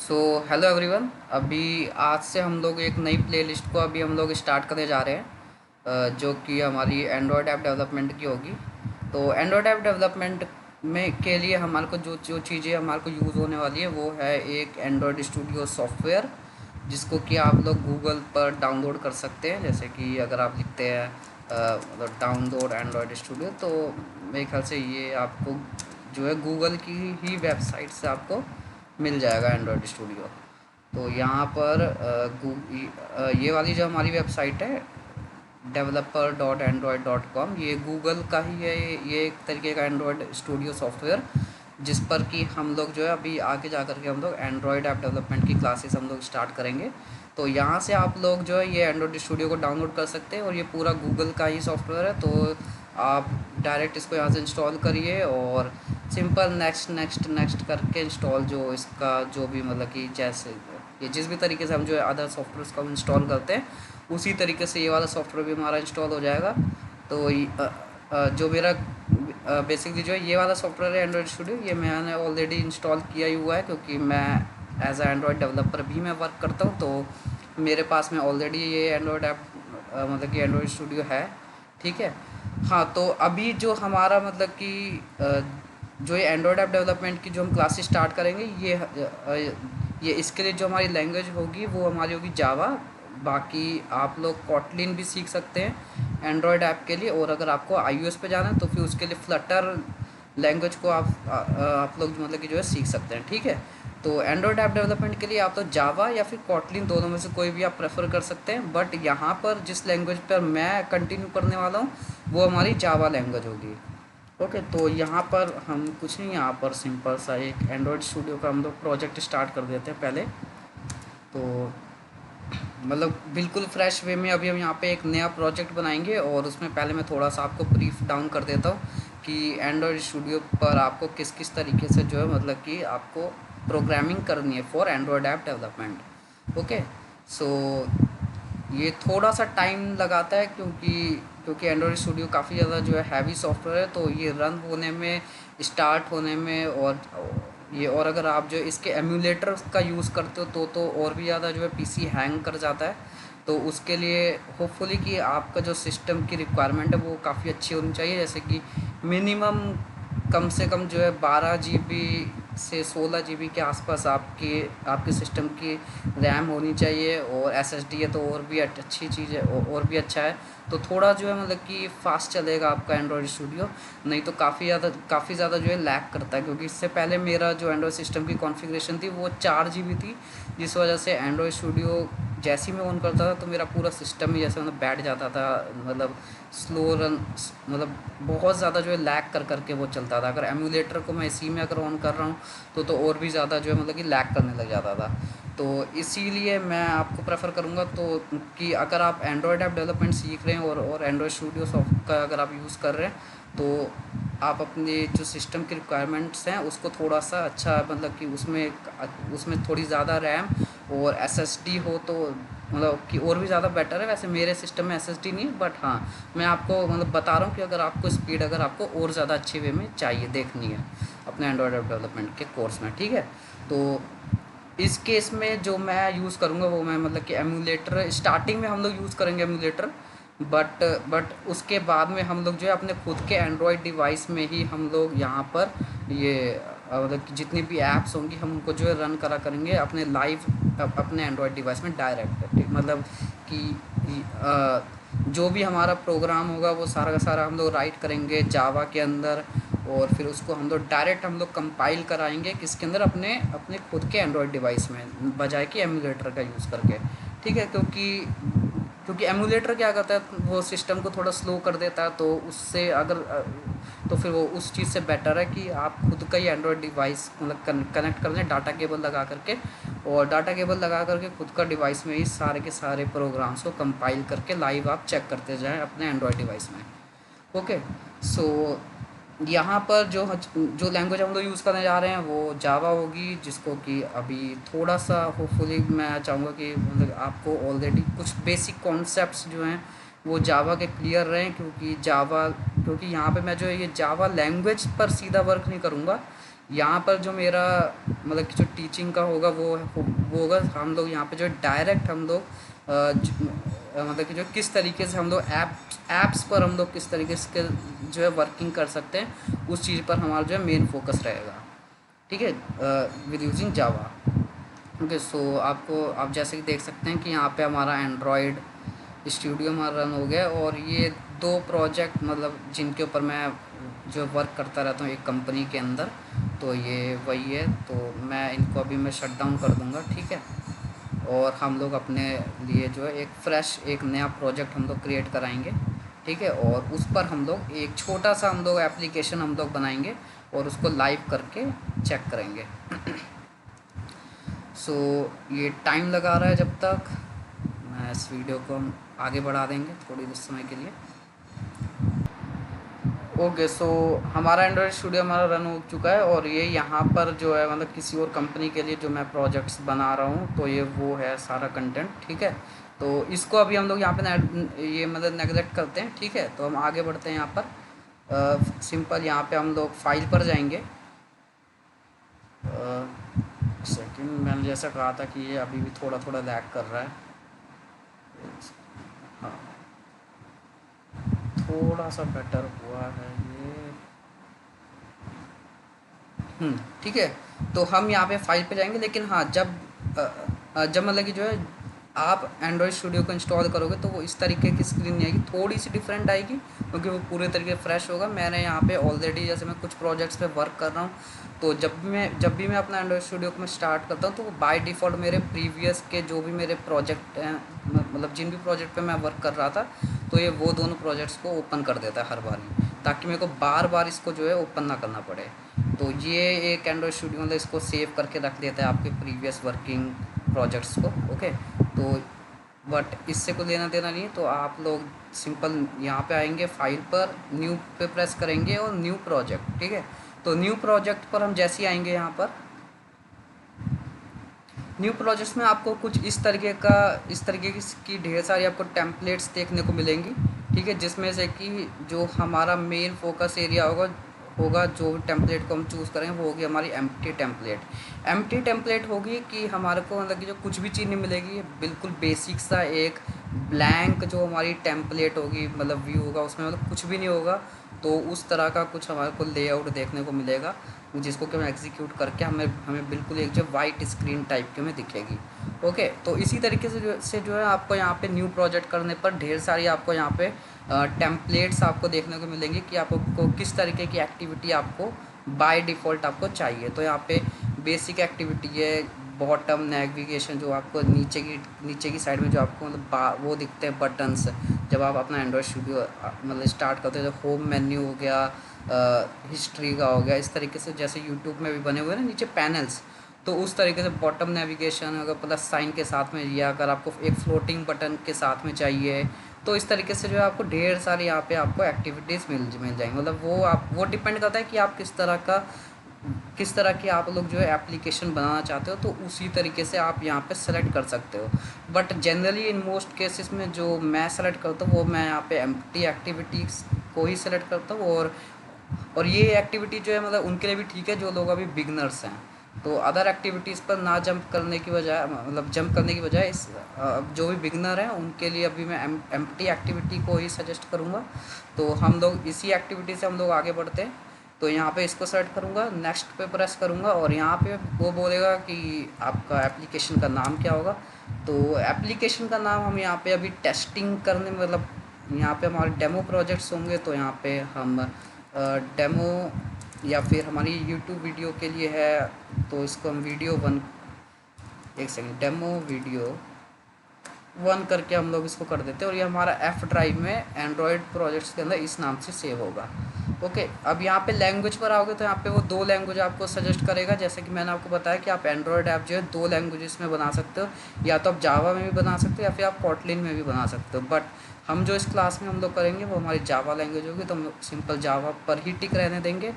So hello everyone. अभी आज से हम लोग एक नई प्लेलिस्ट को अभी हम लोग स्टार्ट करने जा रहे हैं, जो कि हमारी एंड्रॉयड ऐप डेवलपमेंट की होगी। तो एंड्रॉयड ऐप डेवलपमेंट में के लिए हमारे को जो जो चीज़ें हमारे को यूज़ होने वाली है वो है एक एंड्रॉयड स्टूडियो सॉफ्टवेयर, जिसको कि आप लोग गूगल पर डाउनलोड कर सकते हैं। जैसे कि अगर आप लिखते हैं मतलब डाउनलोड एंड्रॉयड स्टूडियो, तो मेरे ख्याल से ये आपको जो है गूगल की ही वेबसाइट से आपको मिल जाएगा एंड्रॉयड स्टूडियो। तो यहाँ पर ये वाली जो हमारी वेबसाइट है developer.android.com, ये गूगल का ही है। ये एक तरीके का एंड्रॉयड स्टूडियो सॉफ्टवेयर, जिस पर कि हम लोग जो है अभी आगे जा कर के हम लोग एंड्रॉयड ऐप डेवलपमेंट की क्लासेस हम लोग स्टार्ट करेंगे। तो यहाँ से आप लोग जो है ये एंड्रॉयड स्टूडियो को डाउनलोड कर सकते हैं, और ये पूरा गूगल का ही सॉफ्टवेयर है। तो आप डायरेक्ट इसको यहाँ से इंस्टॉल करिए और सिंपल नेक्स्ट नेक्स्ट नेक्स्ट करके इंस्टॉल, जो इसका जो भी मतलब कि जैसे ये जिस भी तरीके से हम जो है अदर सॉफ्टवेयर को इंस्टॉल करते हैं, उसी तरीके से ये वाला सॉफ्टवेयर भी हमारा इंस्टॉल हो जाएगा। तो जो मेरा बेसिकली जो है ये वाला सॉफ्टवेयर है एंड्रॉयड स्टूडियो, ये मैंने ऑलरेडी इंस्टॉल किया ही हुआ है, क्योंकि मैं एज अ एंड्रॉयड डेवलपर भी मैं वर्क करता हूँ। तो मेरे पास में ऑलरेडी ये एंड्रॉयड ऐप मतलब कि एंड्रॉयड स्टूडियो है। ठीक है। हाँ, तो अभी जो हमारा मतलब कि जो ये एंड्रॉयड ऐप डेवलपमेंट की जो हम क्लासेस स्टार्ट करेंगे, ये इसके लिए जो हमारी लैंग्वेज होगी वो हमारी होगी जावा। बाकी आप लोग कॉटलिन भी सीख सकते हैं एंड्रॉयड ऐप के लिए, और अगर आपको आईओएस पे जाना है तो फिर उसके लिए फ्लटर लैंग्वेज को आप लोग मतलब कि जो है सीख सकते हैं। ठीक है। तो एंड्रॉयड ऐप डेवलपमेंट के लिए आप तो जावा या फिर कॉटलिन दोनों में से कोई भी आप प्रेफर कर सकते हैं, बट यहाँ पर जिस लैंग्वेज पर मैं कंटिन्यू करने वाला हूँ वो हमारी जावा लैंग्वेज होगी। ओके, तो यहाँ पर हम कुछ नहीं, यहाँ पर सिंपल सा एक एंड्रॉयड स्टूडियो का हम लोग प्रोजेक्ट स्टार्ट कर देते हैं पहले। तो मतलब बिल्कुल फ्रेश वे में अभी हम यहाँ पे एक नया प्रोजेक्ट बनाएंगे, और उसमें पहले मैं थोड़ा सा आपको ब्रीफ डाउन कर देता हूँ कि एंड्रॉयड स्टूडियो पर आपको किस किस तरीके से जो है मतलब कि आपको प्रोग्रामिंग करनी है for Android app development. Okay. So ये थोड़ा सा टाइम लगाता है, क्योंकि क्योंकि एंड्रॉयड स्टूडियो काफ़ी ज़्यादा जो है हैवी सॉफ्टवेयर है, तो ये रन होने में, स्टार्ट होने में, और अगर आप जो इसके एमुलेटर का यूज़ करते हो तो और भी ज़्यादा जो है पीसी हैंग कर जाता है। तो उसके लिए होपफुली कि आपका जो सिस्टम की रिक्वायरमेंट है वो काफ़ी अच्छी होनी चाहिए। जैसे कि मिनिमम कम से कम जो है 12 GB से 16 GB के आसपास आपके सिस्टम की रैम होनी चाहिए, और एसएसडी है तो और भी अच्छी चीज़ है, और भी अच्छा है। तो थोड़ा जो है मतलब कि फ़ास्ट चलेगा आपका एंड्रॉयड स्टूडियो, नहीं तो काफ़ी ज़्यादा जो है लैग करता है। क्योंकि इससे पहले मेरा जो एंड्रॉयड सिस्टम की कॉन्फ़िगरेशन थी वो 4 GB थी, जिस वजह से एंड्रॉयड स्टूडियो जैसे ही मैं ऑन करता था तो मेरा पूरा सिस्टम ही जैसे मतलब बैठ जाता था। मतलब स्लो रन, मतलब बहुत ज़्यादा जो है लैग कर करके वो चलता था। अगर एमुलेटर को मैं इसी में अगर ऑन कर रहा हूँ तो और भी ज़्यादा जो है मतलब कि लैग करने लग जाता था। तो इसीलिए मैं आपको प्रेफर करूँगा तो कि अगर आप एंड्रॉयड ऐप डेवलपमेंट सीख रहे हैं और एंड्रॉयड स्टूडियो सॉफ्ट का अगर आप यूज़ कर रहे हैं, तो आप अपने जो सिस्टम की रिक्वायरमेंट्स हैं उसको थोड़ा सा अच्छा मतलब कि उसमें थोड़ी ज़्यादा रैम और एसएसडी हो तो मतलब कि और भी ज़्यादा बेटर है। वैसे मेरे सिस्टम में एसएसडी नहीं है, बट हाँ, मैं आपको मतलब बता रहा हूँ कि अगर आपको स्पीड अगर आपको और ज़्यादा अच्छे वे में चाहिए देखनी है अपने एंड्रॉयड ऐप डेवलपमेंट के कोर्स में। ठीक है। तो इस केस में जो मैं यूज़ करूँगा वो मैं मतलब कि एमुलेटर स्टार्टिंग में हम लोग यूज़ करेंगे एमुलेटर, बट उसके बाद में हम लोग जो है अपने खुद के एंड्रॉयड डिवाइस में ही हम लोग यहाँ पर ये मतलब कि जितनी भी ऐप्स होंगी हम उनको जो है रन करा करेंगे अपने लाइव अपने एंड्रॉयड डिवाइस में डायरेक्ट। मतलब कि जो भी हमारा प्रोग्राम होगा वो सारा का सारा हम लोग राइट करेंगे जावा के अंदर, और फिर उसको हम लोग डायरेक्ट हम लोग कंपाइल कराएंगे किसके अंदर, अपने अपने खुद के एंड्रॉयड डिवाइस में, बजाय कि एमुलेटर का यूज़ करके। ठीक है। क्योंकि क्योंकि एमुलेटर क्या करता है वो सिस्टम को थोड़ा स्लो कर देता है, तो उससे अगर तो फिर वो उस चीज़ से बेटर है कि आप खुद का ही एंड्रॉयड डिवाइस मतलब कनेक्ट कर लें डाटा केबल लगा करके, और डाटा केबल लगा करके खुद का डिवाइस में ही सारे के सारे प्रोग्राम्स को कंपाइल करके लाइव आप चेक करते जाएं अपने एंड्रॉयड डिवाइस में। ओके। सो यहाँ पर जो लैंग्वेज हम लोग यूज़ करने जा रहे हैं वो जावा होगी, जिसको कि अभी थोड़ा सा होपफुली मैं चाहूँगा कि मतलब आपको ऑलरेडी कुछ बेसिक कॉन्सेप्ट्स जो हैं वो जावा के क्लियर रहें। क्योंकि यहाँ पे मैं जो है ये जावा लैंग्वेज पर सीधा वर्क नहीं करूँगा, यहाँ पर जो मेरा मतलब कि जो टीचिंग का होगा वो होगा, हम लोग यहाँ पे जो डायरेक्ट हम लोग मतलब कि जो किस तरीके से हम लोग ऐप्स पर हम लोग किस तरीके से जो है वर्किंग कर सकते हैं, उस चीज़ पर हमारा जो है मेन फोकस रहेगा। ठीक है, विद यूजिंग जावा। ओके, सो आपको आप जैसे कि देख सकते हैं कि यहाँ पे हमारा एंड्रॉयड स्टूडियो हमारा रन हो गया, और ये दो प्रोजेक्ट मतलब जिनके ऊपर मैं जो वर्क करता रहता हूँ एक कंपनी के अंदर, तो ये वही है। तो मैं इनको अभी मैं शट डाउन कर दूँगा, ठीक है। और हम लोग अपने लिए जो है एक फ्रेश एक नया प्रोजेक्ट हम लोग क्रिएट कराएंगे, ठीक है। और उस पर हम लोग एक छोटा सा हम लोग एप्लीकेशन हम लोग बनाएंगे और उसको लाइव करके चेक करेंगे। सो ये टाइम लगा रहा है, जब तक मैं इस वीडियो को हम आगे बढ़ा देंगे थोड़ी देर समय के लिए। ओके, सो हमारा एंड्रॉयड स्टूडियो हमारा रन हो चुका है, और ये यहाँ पर जो है मतलब किसी और कंपनी के लिए जो मैं प्रोजेक्ट्स बना रहा हूँ, तो ये वो है सारा कंटेंट, ठीक है। तो इसको अभी हम लोग यहाँ पे ये मतलब नेगलेक्ट करते हैं, ठीक है। तो हम आगे बढ़ते हैं यहाँ पर। सिंपल यहाँ पे हम लोग फाइल पर जाएंगे। सेकंड, मैंने जैसा कहा था कि ये अभी भी थोड़ा थोड़ा लैग कर रहा है। हाँ, थोड़ा सा बेटर हुआ है ये। ठीक है। तो हम यहाँ पे फाइल पे जाएंगे, लेकिन हाँ जब मतलब कि जो है आप एंड्रॉयड स्टूडियो को इंस्टॉल करोगे तो वो इस तरीके की स्क्रीन नहीं आएगी, थोड़ी सी डिफरेंट आएगी, क्योंकि वो पूरे तरीके फ्रेश होगा। मैंने यहाँ पे ऑलरेडी जैसे मैं कुछ प्रोजेक्ट्स पे वर्क कर रहा हूँ, तो जब भी मैं अपना एंड्रॉयड स्टूडियो को मैं स्टार्ट करता हूँ, तो वो बाय डिफ़ॉल्ट मेरे प्रीवियस के जो भी मेरे प्रोजेक्ट हैं, मतलब जिन भी प्रोजेक्ट पे मैं वर्क कर रहा था, तो ये वो दोनों प्रोजेक्ट्स को ओपन कर देता है हर बार ही, ताकि मेरे को बार बार इसको जो है ओपन ना करना पड़े। तो ये एक एंड्रॉयड स्टूडियो मतलब इसको सेव करके रख देता है आपके प्रीवियस वर्किंग प्रोजेक्ट्स को। ओके, तो बट इससे कोई लेना देना नहीं है। तो आप लोग सिंपल यहाँ पे आएंगे, फाइल पर न्यू पे प्रेस करेंगे और न्यू प्रोजेक्ट, ठीक है। तो न्यू प्रोजेक्ट पर हम जैसे ही आएंगे, यहाँ पर न्यू प्रोजेक्ट्स में आपको कुछ इस तरीके की ढेर सारी आपको टेम्पलेट्स देखने को मिलेंगी, ठीक है। जिसमें से कि जो हमारा मेन फोकस एरिया होगा जो टेम्पलेट को हम चूज़ करेंगे, वो होगी हमारी एम्प्टी टेम्पलेट। एम्प्टी टेम्पलेट होगी कि हमारे को मतलब कि जो कुछ भी चीज़ नहीं मिलेगी, बिल्कुल बेसिक सा एक ब्लैंक जो हमारी टेम्पलेट होगी, मतलब व्यू होगा, उसमें मतलब कुछ भी नहीं होगा। तो उस तरह का कुछ हमारे को लेआउट देखने को मिलेगा, जिसको कि हम एग्जीक्यूट करके हमें हमें बिल्कुल एक जो वाइट स्क्रीन टाइप की हमें दिखेगी। ओके, तो इसी तरीके से जो है आपको यहाँ पे न्यू प्रोजेक्ट करने पर ढेर सारी आपको यहाँ पे टेम्पलेट्स आपको देखने को मिलेंगी कि आपको किस तरीके की एक्टिविटी आपको बाय डिफ़ॉल्ट आपको चाहिए। तो यहाँ पे बेसिक एक्टिविटी है, बॉटम नेविगेशन, जो आपको नीचे की साइड में जो आपको मतलब वो दिखते हैं बटन्स, जब आप अपना एंड्रॉयड स्टूडियो मतलब स्टार्ट करते हो, तो होम मेन्यू हो गया, हिस्ट्री का हो गया, इस तरीके से जैसे यूट्यूब में भी बने हुए हैं ना नीचे पैनल्स, तो उस तरीके से बॉटम नेविगेशन अगर प्लस साइन के साथ में, या अगर आपको एक फ्लोटिंग बटन के साथ में चाहिए, तो इस तरीके से जो है आपको ढेर सारी यहाँ पे आपको एक्टिविटीज़ मिल जाएंगी। मतलब वो डिपेंड करता है कि आप किस तरह की आप लोग जो है एप्लीकेशन बनाना चाहते हो, तो उसी तरीके से आप यहाँ पे सेलेक्ट कर सकते हो। But generally in most cases में जो मैं सेलेक्ट करता हूँ, वो मैं यहाँ पे एम्प्टी एक्टिविटीज़ को ही सेलेक्ट करता हूँ। और ये एक्टिविटी जो है मतलब उनके लिए भी ठीक है जो लोग अभी बिगनर्स हैं। तो अदर एक्टिविटीज़ पर ना जंप करने की बजाय, मतलब जंप करने की बजाय जो भी बिगनर हैं उनके लिए अभी मैं एम्प्टी एक्टिविटी को ही सजेस्ट करूँगा। तो हम लोग इसी एक्टिविटी से हम लोग आगे बढ़ते हैं। तो यहाँ पे इसको सेलेक्ट करूँगा, नेक्स्ट पे प्रेस करूँगा, और यहाँ पे वो बोलेगा कि आपका एप्लीकेशन का नाम क्या होगा। तो एप्लीकेशन का नाम हम यहाँ पे अभी टेस्टिंग करने मतलब यहाँ पे हमारे डेमो प्रोजेक्ट्स होंगे, तो यहाँ पे हम डेमो, या फिर हमारी यूट्यूब वीडियो के लिए है, तो इसको हम वीडियो वन, एक सेकंड, डेमो वीडियो वन करके हम लोग इसको कर देते हैं, और ये हमारा एफ ड्राइव में एंड्रॉयड प्रोजेक्ट्स के अंदर इस नाम से सेव होगा। ओके, अब यहाँ पे लैंग्वेज पर आओगे तो यहाँ पे वो दो लैंग्वेज आपको सजेस्ट करेगा। जैसे कि मैंने आपको बताया कि आप एंड्रॉयड ऐप जो है दो लैंग्वेजेस में बना सकते हो, या तो आप जावा में भी बना सकते हो या फिर आप कॉटलिन में भी बना सकते हो। बट हम जो इस क्लास में हम लोग करेंगे वो हमारी जावा लैंग्वेज होगी, तो हम सिंपल जावा पर ही टिक रहने देंगे।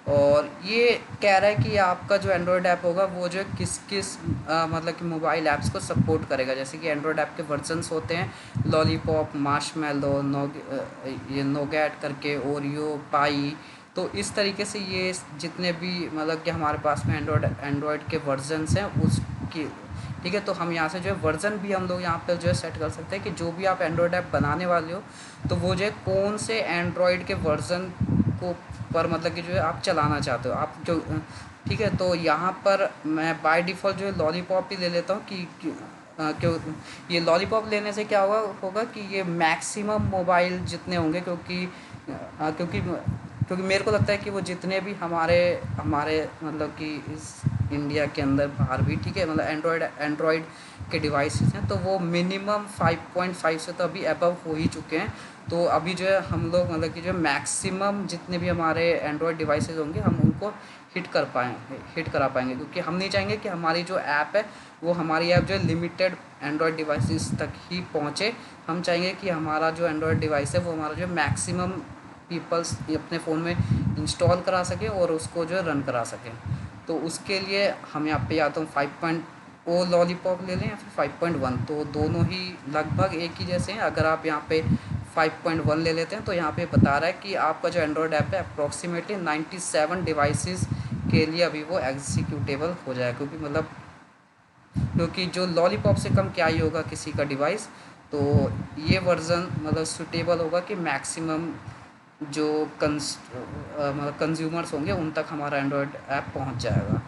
और ये कह रहा है कि आपका जो एंड्रॉयड ऐप होगा वो जो है किस किस मतलब कि मोबाइल ऐप्स को सपोर्ट करेगा। जैसे कि एंड्रॉयड ऐप के वर्जन्स होते हैं लॉलीपॉप, मार्शमैलो, ये नोगैट करके, ओरियो, पाई, तो इस तरीके से ये जितने भी मतलब कि हमारे पास में एंड्रॉयड के वर्जन्स हैं उसकी, ठीक है। तो हम यहाँ से जो है वर्ज़न भी हम लोग यहाँ पर जो है सेट कर सकते हैं कि जो भी आप एंड्रॉयड ऐप बनाने वाले हो तो वो जो है कौन से एंड्रॉयड के वर्ज़न को पर मतलब कि जो है आप चलाना चाहते हो आप जो, ठीक है। तो यहाँ पर मैं बाय डिफ़ॉल्ट जो है लॉलीपॉप ही ले लेता हूँ क्यों ये लॉलीपॉप लेने से क्या होगा कि ये मैक्सिमम मोबाइल जितने होंगे, क्योंकि मेरे को लगता है कि वो जितने भी हमारे हमारे मतलब कि इस इंडिया के अंदर बाहर भी, ठीक है, मतलब एंड्रॉयड के डिवाइसेस हैं तो वो मिनिमम 5.5 से तो अभी अबव हो ही चुके हैं। तो अभी जो है हम लोग मतलब कि जो मैक्सिमम जितने भी हमारे एंड्रॉयड डिवाइसेस होंगे हम उनको हिट करा पाएंगे, क्योंकि हम नहीं चाहेंगे कि हमारी जो ऐप है वो हमारी ऐप जो है लिमिटेड एंड्रॉयड डिवाइसेस तक ही पहुँचे। हम चाहेंगे कि हमारा जो एंड्रॉयड डिवाइस है वो हमारा जो मैक्सिमम पीपल्स अपने फ़ोन में इंस्टॉल करा सकें और उसको जो है रन करा सकें। तो उसके लिए हम यहाँ पे या तो 5.0 लॉलीपॉप ले लें या फिर 5.1, तो दोनों ही लगभग एक ही जैसे हैं। अगर आप यहाँ पे 5.1 ले लेते हैं तो यहाँ पे बता रहा है कि आपका जो एंड्रॉयड ऐप है अप्रॉक्सीमेटली 97 डिवाइसेस के लिए अभी वो एग्जीक्यूटेबल हो जाए, क्योंकि जो लॉलीपॉप से कम क्या ही होगा किसी का डिवाइस। तो ये वर्ज़न मतलब सूटेबल होगा कि मैक्सिमम जो मतलब कंज्यूमर्स होंगे उन तक हमारा एंड्रॉयड ऐप पहुंच जाएगा।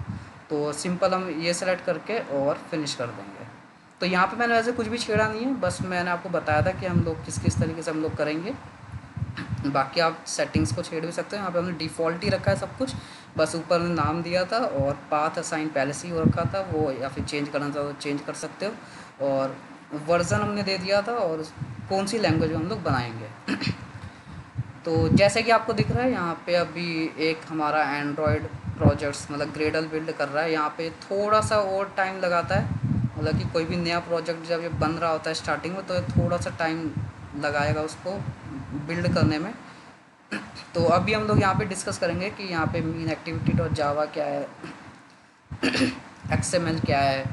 तो सिंपल हम ये सेलेक्ट करके और फिनिश कर देंगे। तो यहाँ पे मैंने वैसे कुछ भी छेड़ा नहीं है, बस मैंने आपको बताया था कि हम लोग किस किस तरीके से हम लोग करेंगे। बाकी आप सेटिंग्स को छेड़ भी सकते हैं। यहाँ पे हमने डिफ़ॉल्ट ही रखा है सब कुछ, बस ऊपर में नाम दिया था और पाथ असाइन पहले से ही हो रखा था वो, या फिर चेंज करना चाहो तो चेंज कर सकते हो। और वर्ज़न हमने दे दिया था और कौन सी लैंग्वेज में हम लोग बनाएंगे। तो जैसे कि आपको दिख रहा है यहाँ पे अभी एक हमारा एंड्रॉयड प्रोजेक्ट्स मतलब ग्रेडल बिल्ड कर रहा है। यहाँ पे थोड़ा सा और टाइम लगाता है, मतलब कि कोई भी नया प्रोजेक्ट जब ये बन रहा होता है स्टार्टिंग में तो ये थोड़ा सा टाइम लगाएगा उसको बिल्ड करने में। तो अभी हम लोग यहाँ पे डिस्कस करेंगे कि यहाँ पे मीन एक्टिविटी डॉट जावा क्या है, एक्सएमएल क्या है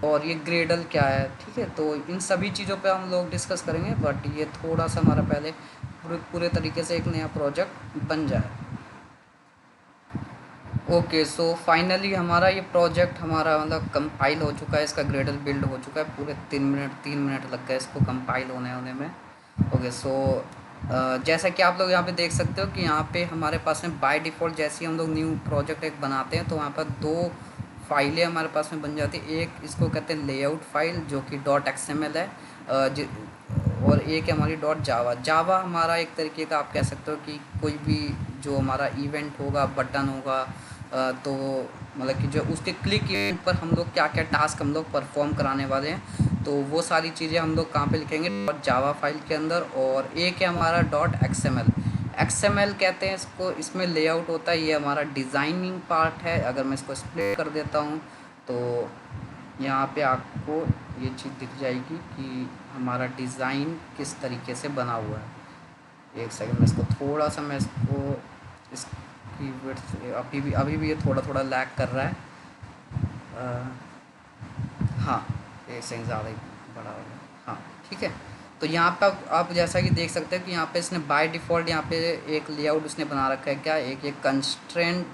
और ये ग्रेडल क्या है, ठीक है। तो इन सभी चीज़ों पे हम लोग डिस्कस करेंगे, बट ये थोड़ा सा हमारा पहले पूरे तरीके से एक नया प्रोजेक्ट बन जाए। ओके, सो फाइनली हमारा ये प्रोजेक्ट हमारा मतलब कंपाइल हो चुका है, इसका ग्रेडल बिल्ड हो चुका है। पूरे 3 मिनट लग गए इसको कंपाइल होने में। ओके, सो जैसा कि आप लोग यहाँ पे देख सकते हो कि यहाँ पे हमारे पास में बाय डिफ़ॉल्ट जैसे ही हम लोग न्यू प्रोजेक्ट एक बनाते हैं तो वहाँ पर 2 फाइलें हमारे पास में बन जाती है। एक इसको कहते हैं लेआउट फाइल जो कि .xml है, और एक है हमारी जावा हमारा एक तरीके का आप कह सकते हो कि कोई भी जो हमारा इवेंट होगा, बटन होगा, तो मतलब कि जो उसके क्लिक इवेंट पर हम लोग क्या क्या टास्क हम लोग परफॉर्म कराने वाले हैं तो वो सारी चीज़ें हम लोग कहाँ पे लिखेंगे जावा फाइल के अंदर। और एक है हमारा XML कहते हैं इसको, इसमें लेआउट होता है, ये हमारा डिज़ाइनिंग पार्ट है। अगर मैं इसको स्प्लिट कर देता हूँ तो यहाँ पे आपको ये चीज़ दिख जाएगी कि हमारा डिज़ाइन किस तरीके से बना हुआ है। एक सेकंड में इसको थोड़ा सा मैं इसकी विड्थ अभी भी ये थोड़ा लैग कर रहा है। हाँ, एक सेकंड ज़्यादा ही बड़ा हो गया। हाँ, ठीक है। तो यहाँ पर आप जैसा कि देख सकते हैं कि यहाँ पे इसने बाय डिफ़ॉल्ट यहाँ पे एक लेआउट उसने बना रखा है। क्या एक कंस्ट्रेंट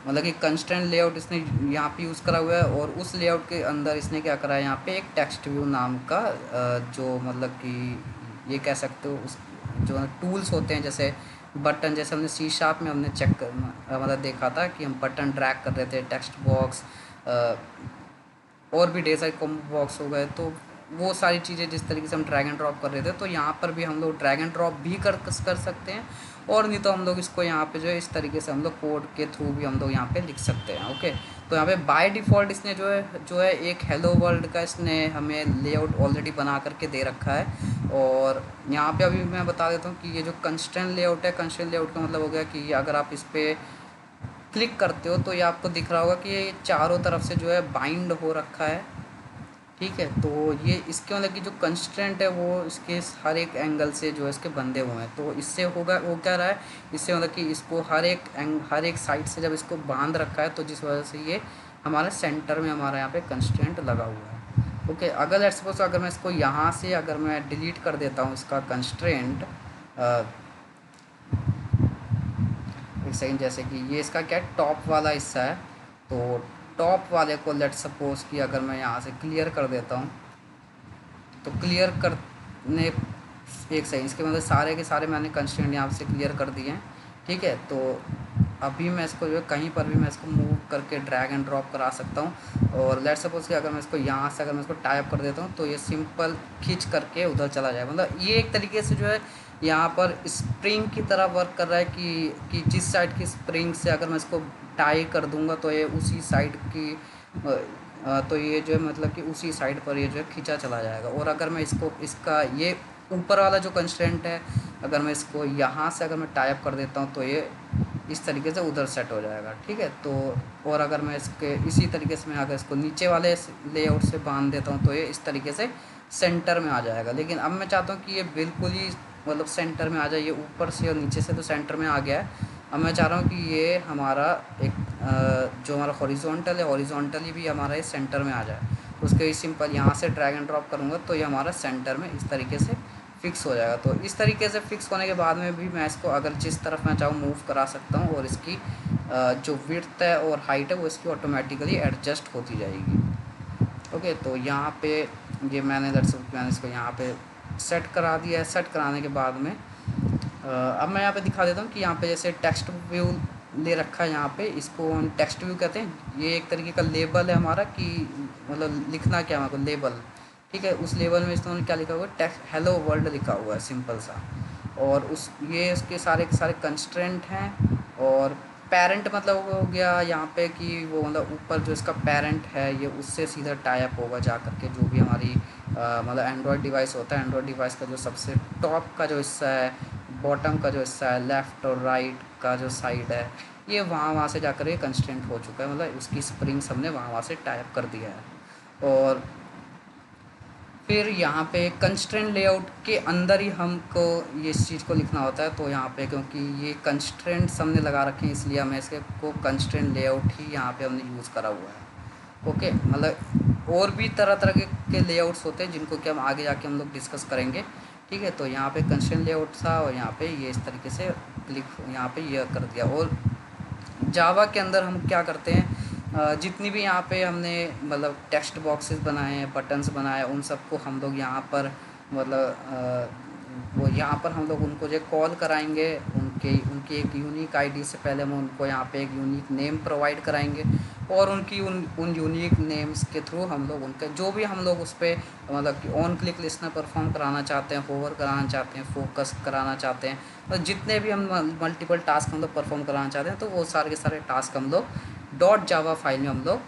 मतलब कि कंस्ट्रेंट लेआउट इसने यहाँ पे यूज़ करा हुआ है और उस लेआउट के अंदर इसने क्या करा है यहाँ पे एक टेक्स्ट व्यू नाम का जो मतलब कि ये कह सकते हो उस जो टूल्स होते हैं जैसे बटन, जैसे हमने C# में हमने मतलब देखा था कि हम बटन ड्रैग कर रहे थे, टेक्स्ट बॉक्स और भी ढेर सारे कॉम्बो बॉक्स हो गए। तो वो सारी चीज़ें जिस तरीके से हम ड्रैग एंड ड्रॉप कर रहे थे तो यहाँ पर भी हम लोग ड्रैग एंड ड्रॉप भी कर सकते हैं, और नहीं तो हम लोग इसको यहाँ पे जो है इस तरीके से हम लोग कोड के थ्रू भी हम लोग यहाँ पे लिख सकते हैं। ओके, तो यहाँ पे बाय डिफ़ॉल्ट इसने जो है एक हेलो वर्ल्ड का इसने हमें लेआउट ऑलरेडी बना करके दे रखा है। और यहाँ पे अभी मैं बता देता हूँ कि ये जो कंस्ट्रेंट लेआउट है, कंस्ट्रेंट लेआउट का मतलब हो गया कि अगर आप इस पर क्लिक करते हो तो ये आपको दिख रहा होगा कि ये चारों तरफ से जो है बाइंड हो रखा है, ठीक है। तो ये इसके मतलब कि जो कंस्ट्रेंट है वो इसके हर एक एंगल से जो है इसके बंधे हुए हैं। तो इससे होगा वो क्या रहा है, इससे मतलब कि इसको हर एक साइड से जब इसको बांध रखा है तो जिस वजह से ये हमारे सेंटर में हमारा यहाँ पे कंस्ट्रेंट लगा हुआ है। ओके, अगर लेट्स सपोज अगर मैं इसको यहाँ से अगर मैं डिलीट कर देता हूँ इसका कंस्ट्रेंट, एक सेकंड, जैसे कि ये इसका क्या है, टॉप वाला हिस्सा है। तो टॉप वाले को लेट सपोज कि अगर मैं यहाँ से क्लियर कर देता हूँ, तो क्लियर करने, एक सेकंड, इसके मतलब सारे के सारे मैंने कंस्ट्रेंट यहाँ से क्लियर कर दिए हैं। ठीक है, तो अभी मैं इसको जो है कहीं पर भी मैं इसको मूव करके ड्रैग एंड ड्रॉप करा सकता हूँ। और लेट सपोज कि अगर मैं इसको यहाँ से अगर मैं इसको टाइप कर देता हूँ, तो ये सिंपल खींच करके उधर चला जाए। मतलब ये एक तरीके से जो है यहाँ पर स्प्रिंग की तरह वर्क कर रहा है कि जिस साइड की स्प्रिंग से अगर मैं इसको टाई कर दूँगा, तो ये उसी साइड की तो ये जो है मतलब कि उसी साइड पर ये जो है खींचा चला जाएगा। और अगर मैं इसको इसका ये ऊपर वाला जो कंस्ट्रेंट है, अगर मैं इसको यहाँ से अगर मैं टाइप कर देता हूँ, तो ये इस तरीके से उधर सेट हो जाएगा। ठीक है, तो और अगर मैं इसके इसी तरीके से मैं अगर इसको नीचे वाले लेआउट से बांध देता हूँ, तो ये इस तरीके से सेंटर में आ जाएगा। लेकिन अब मैं चाहता हूँ कि ये बिल्कुल ही मतलब सेंटर में आ जाए। ये ऊपर से और नीचे से तो सेंटर में आ गया है। अब मैं चाह रहा हूँ कि ये हमारा एक जो हमारा हॉरिजॉन्टल है, हॉरिजॉन्टली भी हमारा ये सेंटर में आ जाए। तो उसके लिए सिंपल यहाँ से ड्रैग एंड ड्रॉप करूँगा, तो ये हमारा सेंटर में इस तरीके से फिक्स हो जाएगा। तो इस तरीके से फिक्स होने के बाद में भी मैं इसको अगर जिस तरफ मैं चाहूँ मूव करा सकता हूँ, और इसकी जो विड्थ है और हाइट है वो इसकी ऑटोमेटिकली एडजस्ट होती जाएगी। ओके, तो यहाँ पे ये मैंने इसको यहाँ पे सेट करा दिया है। सेट कराने के बाद में अब मैं यहाँ पे दिखा देता हूँ कि यहाँ पे जैसे टेक्स्ट व्यू ले रखा है। यहाँ पे इसको हम टेक्स्ट व्यू कहते हैं। ये एक तरीके का लेबल है हमारा कि मतलब लिखना क्या है हमको, लेबल। ठीक है, उस लेवल में इन्होंने क्या लिखा हुआ है, टेक्स्ट हेलो वर्ल्ड लिखा हुआ है, सिंपल सा। और उस ये उसके सारे के सारे कंस्ट्रेंट हैं। और पेरेंट मतलब हो गया यहाँ पे कि वो मतलब ऊपर जो इसका पेरेंट है ये उससे सीधा टाइप होगा जा करके, जो भी हमारी मतलब एंड्रॉयड डिवाइस होता है। एंड्रॉयड डिवाइस का जो सबसे टॉप का जो हिस्सा है, बॉटम का जो हिस्सा है, लेफ़्ट और राइट का जो साइड है, ये वहाँ से जाकर ये कंस्ट्रेंट हो चुका है। मतलब उसकी स्प्रिंग्स हमने वहाँ से टाइप कर दिया है। और फिर यहाँ पे कंस्ट्रेंट लेआउट के अंदर ही हमको ये इस चीज़ को लिखना होता है। तो यहाँ पे क्योंकि ये कंस्ट्रेंट्स हमने लगा रखे हैं, इसलिए हमें इसके को कंस्ट्रेंट लेआउट ही यहाँ पे हमने यूज़ करा हुआ है। ओके, मतलब और भी तरह तरह के लेआउट्स होते हैं जिनको कि हम आगे जाके हम लोग डिस्कस करेंगे। ठीक है, तो यहाँ पे कंस्ट्रेंट लेआउट था और यहाँ पे ये इस तरीके से क्लिक यहाँ पे ये कर दिया। और जावा के अंदर हम क्या करते हैं, जितनी भी यहाँ पे हमने मतलब टेक्स्ट बॉक्सेस बनाए हैं, बटन्स बनाए हैं, उन सबको हम लोग यहाँ पर मतलब वो यहाँ पर हम लोग उनको जो कॉल कराएंगे, उनकी एक यूनिक आईडी से पहले हम उनको यहाँ पे एक यूनिक नेम प्रोवाइड कराएंगे। और उनकी उन यूनिक नेम्स के थ्रू हम लोग उनके जो भी हम लोग उस पर मतलब कि ऑन क्लिक लिस्टनर परफॉर्म कराना चाहते हैं, होवर कराना चाहते हैं, फोकस कराना चाहते हैं, तो जितने भी हम मल्टीपल टास्क हम लोग परफॉर्म कराना चाहते हैं, तो वो सारे के सारे टास्क हम लोग डॉट जावा फाइल में हम लोग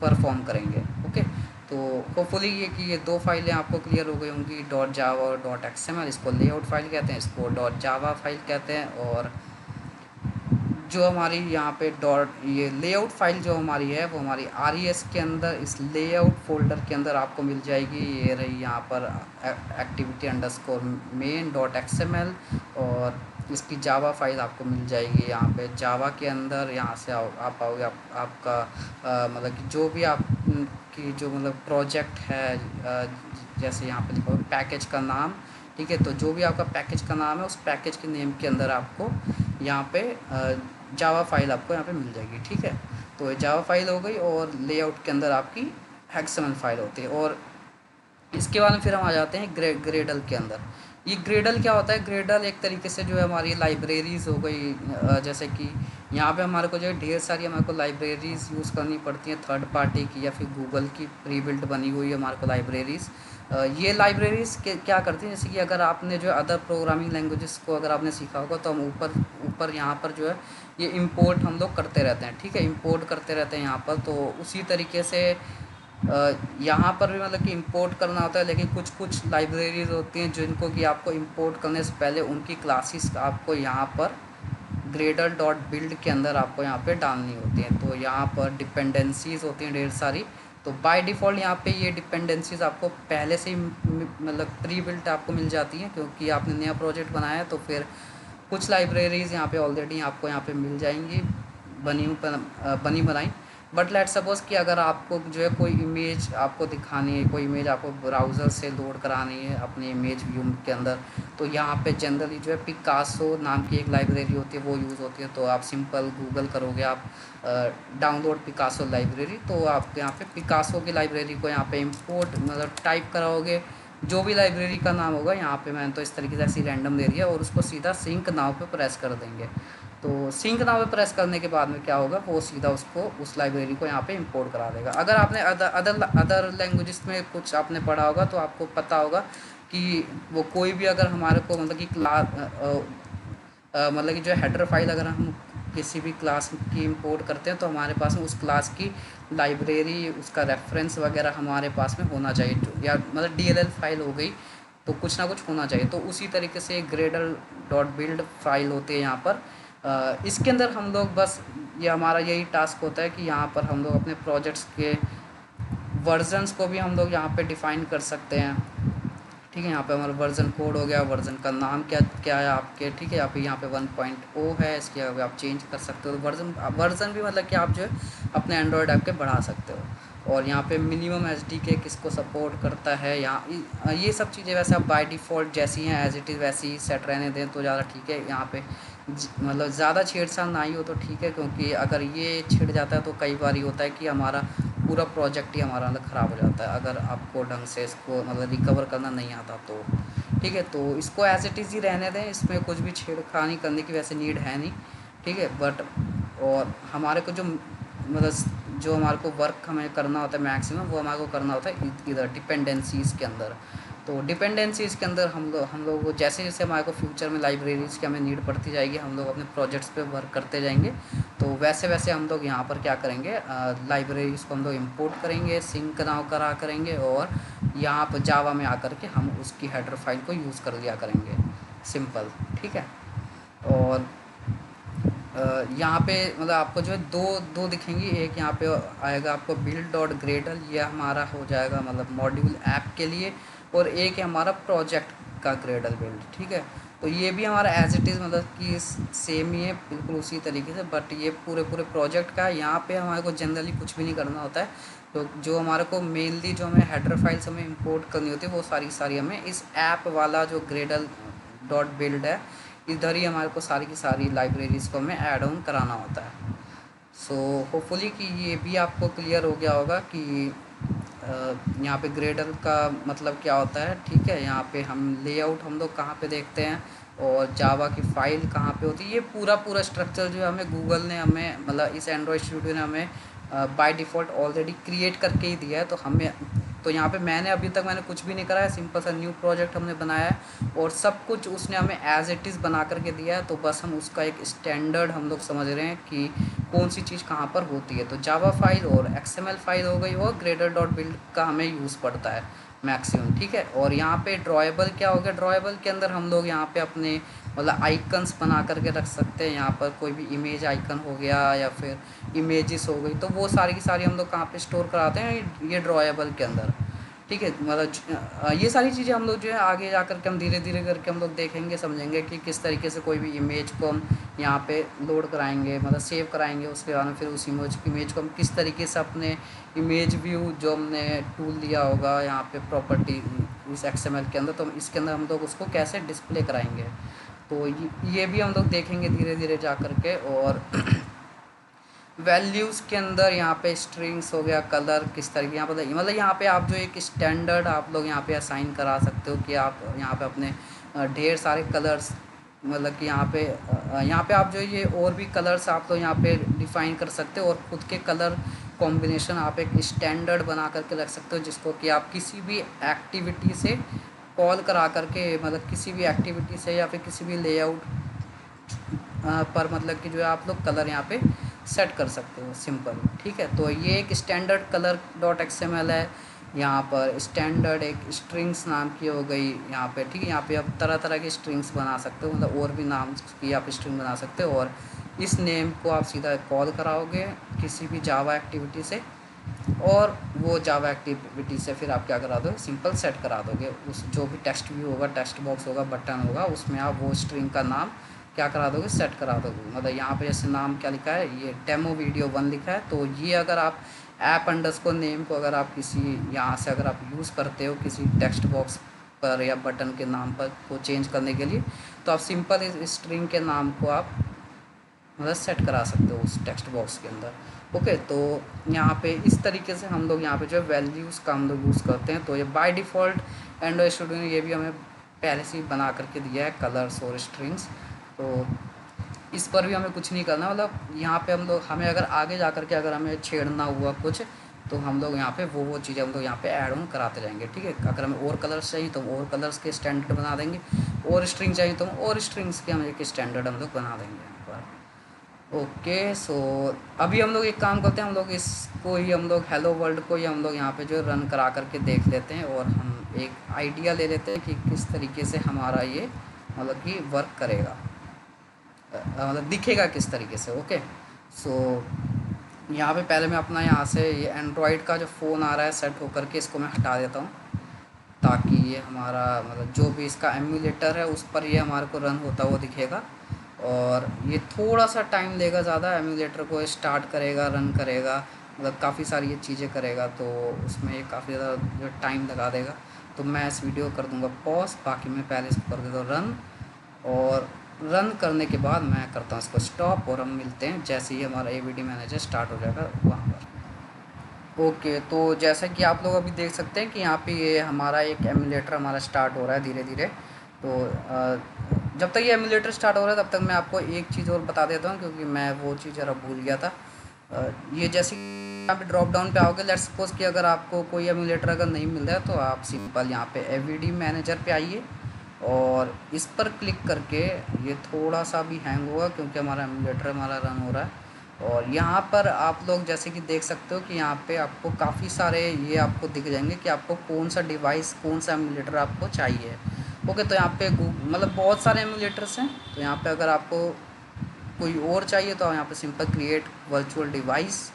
परफॉर्म करेंगे। ओके, तो होपफुली ये कि ये दो फाइलें आपको क्लियर हो गई होंगी, डॉट जावा और डॉट एक्सएमएल। इसको लेआउट फाइल कहते हैं, इसको डॉट जावा फाइल कहते हैं। और जो हमारी यहाँ पे डॉट ये लेआउट फाइल जो हमारी है वो हमारी RES के अंदर इस लेआउट फोल्डर के अंदर आपको मिल जाएगी। ये रही यहाँ पर activity underscore main dot XML। और इसकी जावा फाइल आपको मिल जाएगी यहाँ पे जावा के अंदर। यहाँ से आप आओगे, आपका मतलब कि जो भी आप की जो मतलब प्रोजेक्ट है, जैसे यहाँ पे लिखा हुआ पैकेज का नाम। ठीक है, तो जो भी आपका पैकेज का नाम है उस पैकेज के नेम के अंदर आपको यहाँ पे जावा फाइल आपको यहाँ पे मिल जाएगी। ठीक है, तो ये जावा फाइल हो गई। और लेआउट के अंदर आपकी XML फाइल होती है। और इसके बाद में फिर हम आ जाते हैं ग्रेडल के अंदर। ये ग्रेडल क्या होता है, ग्रेडल एक तरीके से जो है हमारी लाइब्रेरीज़ हो गई। जैसे कि यहाँ पे हमारे को जो है ढेर सारी हमारे को लाइब्रेरीज़ यूज़ करनी पड़ती हैं, थर्ड पार्टी की या फिर गूगल की प्री बिल्ट बनी हुई है हमारे को लाइब्रेरीज़। ये लाइब्रेरीज़ क्या करती हैं, जैसे कि अगर आपने जो है अदर प्रोग्रामिंग लैंग्वेजेस को अगर आपने सीखा होगा, तो हम ऊपर यहाँ पर जो है ये इंपोर्ट हम लोग करते रहते हैं। ठीक है, इंपोर्ट करते रहते हैं यहाँ पर। तो उसी तरीके से यहाँ पर भी मतलब कि इंपोर्ट करना होता है। लेकिन कुछ लाइब्रेरीज होती हैं जिनको कि आपको इंपोर्ट करने से पहले उनकी क्लासेस आपको यहाँ पर ग्रेडल डॉट बिल्ड के अंदर आपको यहाँ पे डालनी होती हैं। तो यहाँ पर डिपेंडेंसीज़ होती हैं ढेर सारी। तो बाय डिफ़ॉल्ट यहाँ पे ये डिपेंडेंसीज़ आपको पहले से ही मतलब प्री बिल्ट आपको मिल जाती हैं, क्योंकि आपने नया प्रोजेक्ट बनाया है। तो फिर कुछ लाइब्रेरीज़ यहाँ पे ऑलरेडी आपको यहाँ पे मिल जाएंगी बनी बनाई। बट लेट सपोज़ कि अगर आपको जो है कोई इमेज आपको दिखानी है, कोई इमेज आपको ब्राउज़र से लोड करानी है अपनी इमेज व्यू के अंदर, तो यहाँ पे जनरली जो है पिकासो नाम की एक लाइब्रेरी होती है, वो यूज़ होती है। तो आप सिंपल गूगल करोगे आप डाउनलोड पिकासो लाइब्रेरी, तो आप यहाँ पे पिकासो की लाइब्रेरी को यहाँ पे इंपोर्ट मतलब टाइप कराओगे, जो भी लाइब्रेरी का नाम होगा यहाँ पे मैंने तो इस तरीके से ऐसी रैंडम दे दिया, और उसको सीधा सिंक नाउ पे प्रेस कर देंगे। तो सिंक नाउ पे प्रेस करने के बाद में क्या होगा, वो सीधा उसको उस लाइब्रेरी को यहाँ पे इंपोर्ट करा देगा। अगर आपने अदर लैंग्वेजेस में कुछ आपने पढ़ा होगा तो आपको पता होगा कि वो कोई भी अगर हमारे को मतलब कि मतलब कि जो हेडर फाइल अगर हम किसी भी क्लास की इंपोर्ट करते हैं, तो हमारे पास में उस क्लास की लाइब्रेरी, उसका रेफरेंस वगैरह हमारे पास में होना चाहिए, या मतलब डीएलएल फाइल हो गई, तो कुछ ना कुछ होना चाहिए। तो उसी तरीके से ग्रेडल डॉट बिल्ड फाइल होती है यहाँ पर। इसके अंदर हम लोग बस ये हमारा यही टास्क होता है कि यहाँ पर हम लोग अपने प्रोजेक्ट्स के वर्जन्स को भी हम लोग यहाँ पे डिफ़ाइन कर सकते हैं। ठीक है, यहाँ पे हमारा वर्जन कोड हो गया, वर्जन का नाम क्या क्या है आपके, ठीक है, यहाँ पे 1.0 है, इसके अभी आप चेंज कर सकते हो। तो वर्जन भी मतलब कि आप जो है अपने एंड्रॉयड ऐप के बढ़ा सकते हो। और यहाँ पे मिनिमम एसडीके किसको सपोर्ट करता है, यहाँ ये सब चीज़ें वैसे आप बाय डिफ़ॉल्ट जैसी हैं एज इट इज़ वैसी ही सेट रहने दें तो ज़्यादा ठीक है। यहाँ पे मतलब ज़्यादा छेड़छाड़ ना ही हो तो ठीक है, क्योंकि अगर ये छिड़ जाता है तो कई बार ये होता है कि हमारा पूरा प्रोजेक्ट ही हमारा मतलब ख़राब हो जाता है, अगर आपको ढंग से इसको मतलब रिकवर करना नहीं आता तो। ठीक है, तो इसको एज इट इज़ ही रहने दें, इसमें कुछ भी छेड़खानी करने की वैसे नीड है नहीं। ठीक है, बट और हमारे को जो मतलब जो हमारे को वर्क हमें करना होता है मैक्सिमम, वो हमारे को करना होता है इधर डिपेंडेंसीज़ के अंदर। तो डिपेंडेंसीज़ के अंदर हम लोग जैसे जैसे हमारे को फ्यूचर में लाइब्रेरीज़ की हमें नीड पड़ती जाएगी, हम लोग अपने प्रोजेक्ट्स पे वर्क करते जाएंगे, तो वैसे वैसे हम लोग यहाँ पर क्या करेंगे, लाइब्रेरीज़ को हम लोग इंपोर्ट करेंगे, सिंक नाउ करा करेंगे, और यहाँ पर जावा में आकर के हम उसकी हेडर फाइल को यूज़ कर लिया करेंगे, सिंपल। ठीक है, और यहाँ पे मतलब आपको जो है दो दो दिखेंगी, एक यहाँ पे आएगा आपको बिल्ड डॉट ग्रेडल, ये हमारा हो जाएगा मतलब मॉड्यूल ऐप के लिए, और एक है हमारा प्रोजेक्ट का ग्रेडल बिल्ड। ठीक है, तो ये भी हमारा एज इट इज़ मतलब कि सेम ही है बिल्कुल उसी तरीके से, बट ये पूरे पूरे प्रोजेक्ट का है। यहाँ पे हमारे को जनरली कुछ भी नहीं करना होता है, तो जो हमारे को मेनली जो हमें हेडर फाइल्स हमें इंपोर्ट करनी होती है वो सारी हमें इस ऐप वाला जो ग्रेडल डॉट बिल्ड है, इधर ही हमारे को सारी की सारी लाइब्रेरीज़ को हमें ऐड ऑन कराना होता है। सो होपफुली कि ये भी आपको क्लियर हो गया होगा कि यहाँ पे ग्रेडल का मतलब क्या होता है। ठीक है, यहाँ पे हम लेआउट हम लोग कहाँ पे देखते हैं, और जावा की फ़ाइल कहाँ पे होती है, ये पूरा पूरा स्ट्रक्चर जो है हमें गूगल ने हमें मतलब इस एंड्रॉयड स्टूडियो ने हमें बाय डिफ़ॉल्ट ऑलरेडी क्रिएट करके ही दिया है। तो हमें तो यहाँ पे अभी तक मैंने कुछ भी नहीं करा है, सिंपल सा न्यू प्रोजेक्ट हमने बनाया है, और सब कुछ उसने हमें एज इट इज़ बना करके दिया है। तो बस हम उसका एक स्टैंडर्ड हम लोग समझ रहे हैं कि कौन सी चीज़ कहाँ पर होती है। तो जावा फाइल और एक्सएमएल फाइल हो गई, और ग्रेडर डॉट बिल्ड का हमें यूज़ पड़ता है मैक्सिमम। ठीक है, और यहाँ पे ड्रॉएबल क्या हो गया, ड्रॉएबल के अंदर हम लोग यहाँ पे अपने मतलब आइकन्स बना करके रख सकते हैं। यहाँ पर कोई भी इमेज आइकन हो गया या फिर इमेजेस हो गई, तो वो सारी की सारी हम लोग कहाँ पे स्टोर कराते हैं, ये ड्रॉएबल के अंदर। ठीक है, मतलब ये सारी चीज़ें हम लोग जो है आगे जा कर के हम धीरे धीरे करके हम लोग देखेंगे समझेंगे कि किस तरीके से कोई भी इमेज को हम यहाँ पे लोड कराएंगे, मतलब सेव कराएंगे। उसके बाद में फिर उस इमेज को हम किस तरीके से अपने इमेज व्यू जो हमने टूल दिया होगा यहाँ पे प्रॉपर्टी इस एक्सएमएल के अंदर, तो इसके अंदर हम लोग उसको कैसे डिस्प्ले कराएंगे। तो ये भी हम लोग देखेंगे धीरे धीरे जा कर के। और वैल्यूज़ के अंदर यहाँ पे स्ट्रिंग्स हो गया, कलर किस तरीके यहाँ पर मतलब यहाँ पे आप जो एक स्टैंडर्ड आप लोग यहाँ पे असाइन करा सकते हो कि आप यहाँ पे अपने ढेर सारे कलर्स मतलब कि यहाँ पे आप जो ये और भी कलर्स आप लोग यहाँ पे डिफ़ाइन कर सकते हो, और ख़ुद के कलर कॉम्बिनेशन आप एक स्टैंडर्ड बना करके रख सकते हो, जिसको कि आप किसी भी एक्टिविटी से कॉल करा करके मतलब किसी भी एक्टिविटी से या फिर किसी भी लेआउट पर मतलब कि जो है आप लोग कलर यहाँ पे सेट कर सकते हो, सिंपल। ठीक है, तो ये एक स्टैंडर्ड कलर डॉट एक्सएमएल है। यहाँ पर स्टैंडर्ड एक स्ट्रिंग्स नाम की हो गई यहाँ पे। ठीक है, यहाँ पे आप तरह तरह की स्ट्रिंग्स बना सकते हो, मतलब और भी नाम की आप स्ट्रिंग बना सकते हो, और इस नेम को आप सीधा कॉल कराओगे किसी भी जावा एक्टिविटी से, और वो जावा एक्टिविटी से फिर आप क्या करा दोगे, सिंपल सेट करा दोगे। उस जो भी टेक्स्ट व्यू होगा, टेक्स्ट बॉक्स होगा, बटन होगा, उसमें आप वो स्ट्रिंग का नाम क्या करा दोगे, सेट करा दोगे। मतलब यहाँ पे जैसे नाम क्या लिखा है, ये डेमो वीडियो 1 लिखा है, तो ये अगर आप ऐप अंडरस्कोर नेम को अगर आप किसी यहाँ से अगर आप यूज़ करते हो किसी टेक्स्ट बॉक्स पर या बटन के नाम पर को चेंज करने के लिए, तो आप सिंपल इस स्ट्रिंग के नाम को आप मतलब सेट करा सकते हो उस टेक्स्ट बॉक्स के अंदर। ओके, तो यहाँ पे इस तरीके से हम लोग यहाँ पे जो है वैल्यूज़ का हम लोग यूज़ करते हैं। तो ये बाय डिफ़ॉल्ट एंड्रॉइड स्टूडियो ने ये भी हमें पहले से ही बना करके दिया है, कलर्स और स्ट्रिंग्स। तो इस पर भी हमें कुछ नहीं करना, मतलब यहाँ पे हम लोग हमें अगर आगे जा कर के अगर हमें छेड़ना हुआ कुछ, तो हम लोग यहाँ पे वो चीज़ें हम लोग यहाँ पे ऐड ऑन कराते जाएंगे। ठीक है, अगर हमें और कलर्स चाहिए तो और कलर्स के स्टैंडर्ड बना देंगे, और स्ट्रिंग चाहिए तो और स्ट्रिंग्स के हम एक स्टैंडर्ड हम लोग बना देंगे यहाँ पर। ओके, सो अभी हम लोग एक काम करते हैं, हम लोग इसको ही हम लोग हेलो वर्ल्ड को ही हम लोग यहाँ पे जो रन करा करके देख लेते हैं, और हम एक आइडिया ले लेते हैं कि किस तरीके से हमारा ये मतलब कि वर्क करेगा, मतलब दिखेगा किस तरीके से। ओके, सो यहाँ पे पहले मैं अपना यहाँ से ये एंड्रॉयड का जो फ़ोन आ रहा है सेट होकर के इसको मैं हटा देता हूँ, ताकि ये हमारा मतलब जो भी इसका एमुलेटर है उस पर ये हमारे को रन होता हुआ दिखेगा। और ये थोड़ा सा टाइम लेगा ज़्यादा, एमुलेटर को स्टार्ट करेगा, रन करेगा, मतलब काफ़ी सारी ये चीज़ें करेगा, तो उसमें ये काफ़ी ज़्यादा जो टाइम लगा देगा। तो मैं इस वीडियो को कर दूँगा पॉज, बाकी मैं पहले इसको कर देता हूँ रन, और रन करने के बाद मैं करता हूँ इसको स्टॉप, और हम मिलते हैं जैसे ही हमारा AVD मैनेजर स्टार्ट हो जाएगा वहाँ पर। ओके, तो जैसा कि आप लोग अभी देख सकते हैं कि यहाँ पे ये हमारा एक एमुलेटर हमारा स्टार्ट हो रहा है धीरे धीरे। तो जब तक ये एमुलेटर स्टार्ट हो रहा है तब तक मैं आपको एक चीज़ और बता देता हूँ, क्योंकि मैं वो चीज़ ज़रा भूल गया था। ये जैसे यहाँ पे ड्रॉप डाउन पे आओगे, लेट्स सपोज कि अगर आपको कोई एमुलेटर अगर नहीं मिल रहा है, तो आप सिंपल यहाँ पे AVD मैनेजर पे आइए, और इस पर क्लिक करके ये थोड़ा सा भी हैंग होगा क्योंकि हमारा एमुलेटर हमारा रन हो रहा है। और यहाँ पर आप लोग जैसे कि देख सकते हो कि यहाँ पे आपको काफ़ी सारे ये आपको दिख जाएंगे कि आपको कौन सा डिवाइस कौन सा एमुलेटर आपको चाहिए। ओके, तो यहाँ पे मतलब बहुत सारे एमुलेटर्स हैं, तो यहाँ पे अगर आपको कोई और चाहिए तो यहाँ पे सिंपल क्रिएट वर्चुअल डिवाइस,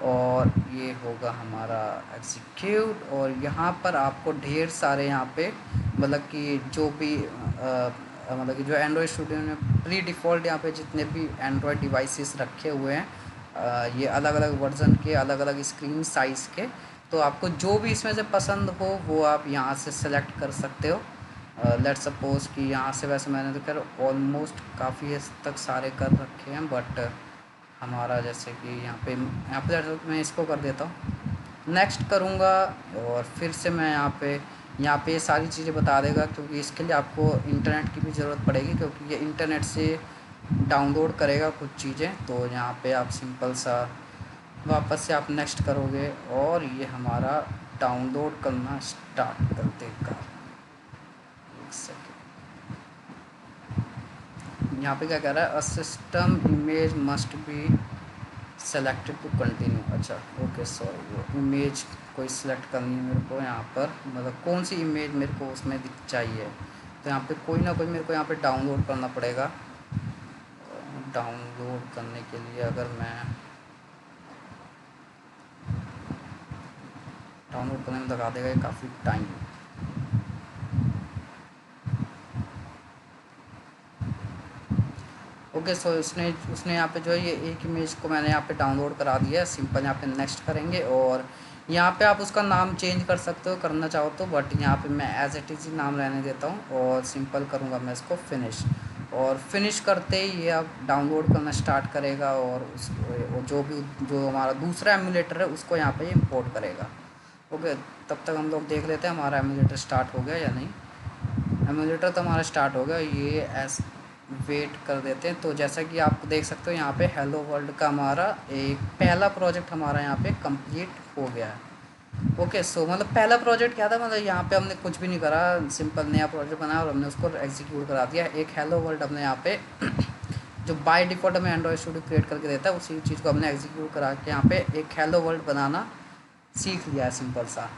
और ये होगा हमारा एग्जीक्यूट, और यहाँ पर आपको ढेर सारे यहाँ पे मतलब कि जो भी मतलब कि जो एंड्रॉयड स्टूडियो ने प्री डिफ़ॉल्ट यहाँ पे जितने भी एंड्रॉयड डिवाइसेस रखे हुए हैं, ये अलग अलग वर्जन के, अलग अलग स्क्रीन साइज़ के, तो आपको जो भी इसमें से पसंद हो वो आप यहाँ से सेलेक्ट कर सकते हो। लेट सपोज़ कि यहाँ से वैसे मैंने तो कर ऑलमोस्ट काफ़ी हद तक सारे कर रखे हैं, बट हमारा जैसे कि यहाँ पे मैं इसको कर देता हूँ, नेक्स्ट करूँगा, और फिर से मैं यहाँ पे सारी चीज़ें बता देगा, क्योंकि इसके लिए आपको इंटरनेट की भी ज़रूरत पड़ेगी, क्योंकि ये इंटरनेट से डाउनलोड करेगा कुछ चीज़ें। तो यहाँ पे आप सिंपल सा वापस से आप नेक्स्ट करोगे, और ये हमारा डाउनलोड करना स्टार्ट कर देगा। एक सेकेंड, यहाँ पे क्या कह रहा है, a system image must be selected to continue. अच्छा, ओके, सॉरी, वो इमेज कोई सिलेक्ट करनी है मेरे को यहाँ पर, मतलब कौन सी इमेज मेरे को उसमें चाहिए, तो यहाँ पे कोई ना कोई मेरे को यहाँ पे डाउनलोड करना पड़ेगा। डाउनलोड करने के लिए अगर मैं डाउनलोड करने में लगा देगा ये काफ़ी टाइम। ओके, सो उसने यहाँ पे जो है ये एक इमेज को मैंने यहाँ पे डाउनलोड करा दिया है। सिंपल यहाँ पे नेक्स्ट करेंगे, और यहाँ पे आप उसका नाम चेंज कर सकते हो करना चाहो तो, बट यहाँ पे मैं एज इट इज़ नाम रहने देता हूँ, और सिंपल करूँगा मैं इसको फिनिश। और फिनिश करते ही ये अब डाउनलोड करना स्टार्ट करेगा, और जो हमारा दूसरा एमुलेटर है उसको यहाँ पे इंपोर्ट करेगा। ओके, तब तक हम लोग देख लेते हैं हमारा एमुलेटर स्टार्ट हो गया या नहीं। एमुलेटर तो हमारा स्टार्ट हो गया, ये वेट कर देते हैं। तो जैसा कि आप देख सकते हो यहाँ पे हेलो वर्ल्ड का हमारा एक पहला प्रोजेक्ट हमारा यहाँ पे कंप्लीट हो गया है। ओके, सो मतलब पहला प्रोजेक्ट क्या था, मतलब यहाँ पे हमने कुछ भी नहीं करा, सिंपल नया प्रोजेक्ट बनाया और हमने उसको एग्जीक्यूट करा दिया। एक हेलो वर्ल्ड हमने यहाँ पे जो बाय डिफ़ॉल्ट हमें एंड्रॉयड स्टूडियो क्रिएट करके देता है, उसी चीज़ को हमने एग्जीक्यूट करा के यहाँ पे एक हेलो वर्ल्ड बनाना सीख लिया है, सिंपल सा।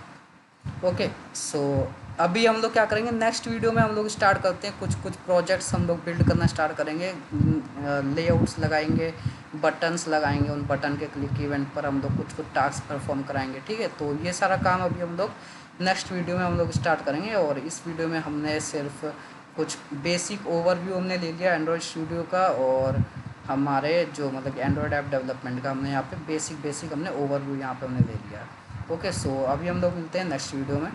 ओके, सो अभी हम लोग क्या करेंगे, नेक्स्ट वीडियो में हम लोग स्टार्ट करते हैं कुछ प्रोजेक्ट्स हम लोग बिल्ड करना स्टार्ट करेंगे, लेआउट्स लगाएंगे, बटन्स लगाएंगे, उन बटन के क्लिक इवेंट पर हम लोग कुछ टास्क परफॉर्म कराएंगे। ठीक है, तो ये सारा काम अभी हम लोग नेक्स्ट वीडियो में हम लोग स्टार्ट करेंगे, और इस वीडियो में हमने सिर्फ कुछ बेसिक ओवरव्यू हमने ले लिया एंड्रॉयड स्टूडियो का, और हमारे जो मतलब एंड्रॉयड ऐप डेवलपमेंट का हमने यहाँ पे बेसिक हमने ओवरव्यू यहाँ पे हमने ले लिया। ओके, सो अभी हम लोग मिलते हैं नेक्स्ट वीडियो में।